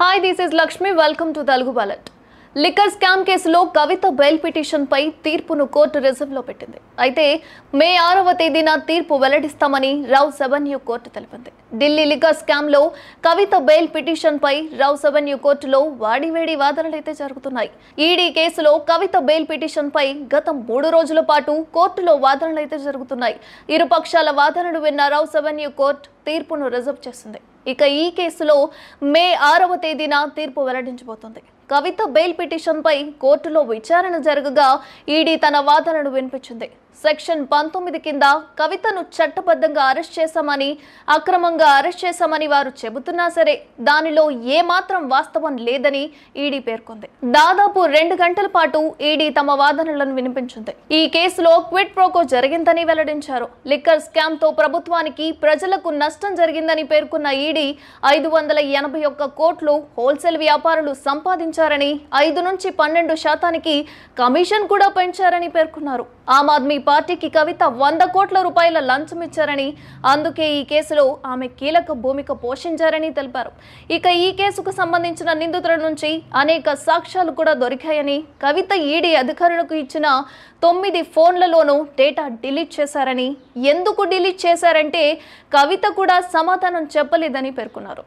Hi, this is Lakshmi. Welcome to Telugu Bullet. Liquor scam కేసులో కవిత bail petition పై తీర్పును court reserve లో పెట్టింది. అయితే మే 6వ తేదీన తీర్పు వెల్లడిస్తామని రావ్ సెవెన్యూ కోర్టు తెలిపింది. ఢిల్లీ లిక్కర్ స్కామ్ లో కవిత బెయిల్ పిటిషన్ పై రావ్ సెవెన్యూ కోర్టులో వాడివేడి వాదనలైతే జరుగుతున్నాయి. ఈడీ కేసులో కవిత బెయిల్ పిటిషన్ పై గత 3 రోజుల పాటు కోర్టులో వాదనలైతే జరుగుతున్నాయి. ఇరు పక్షాల వాదనలు విన్న రావ్ సెవెన్యూ కోర్టు తీర్పును రిజర్వ్ చేసింది. ఇక ఈ కేసులో మే 6వ తేదీన తీర్పు వెల్లడించబోతోంది. కవిత బెయిల్ పిటిషన్ పై కోర్టులో విచారణ జరగగా ఈడీ తన వాదనను వినిపించింది. సెక్షన్ 19 కింద కవితను చట్టబద్ధంగా అరెస్ట్ చేశామని, అక్రమంగా అరెస్ట్ చేశామని వారు చెబుతున్నా సరే దానిలో ఏమాత్రం వాస్తవం లేదని ఈడీ పేర్కొంది. దాదాపు 2 గంటల పాటు ఈడీ తమ వాదనలను వినిపించింది. ఈ కేసులో క్విడ్ ప్రోకో జరిగిందని వెల్లడించారు. లిక్కర్ స్కామ్ తో ప్రభుత్వానికి, ప్రజలకు నష్టం జరిగిందని పేర్కొన్న ఈడీ 581 కోట్లు హోల్సేల్ వ్యాపారులు సంపాదించారని, 5 నుంచి 12% కమిషన్ కూడా పెంచారని పేర్కొన్నారు. ఆమ్ ఆద్మీ పార్టీకి కవిత 100 కోట్ల రూపాయల లంచం ఇచ్చారని, అందుకే ఈ కేసులో ఆమె కీలక భూమిక పోషించారని తెలిపారు. ఇక ఈ కేసుకు సంబంధించిన నిందితుల నుంచి అనేక సాక్ష్యాలు కూడా దొరికాయని, కవిత ఈడీ అధికారులకు ఇచ్చిన 9 ఫోన్లలోనూ డేటా డిలీట్ చేశారని, ఎందుకు డిలీట్ చేశారంటే కవిత కూడా సమాధానం చెప్పలేదని పేర్కొన్నారు.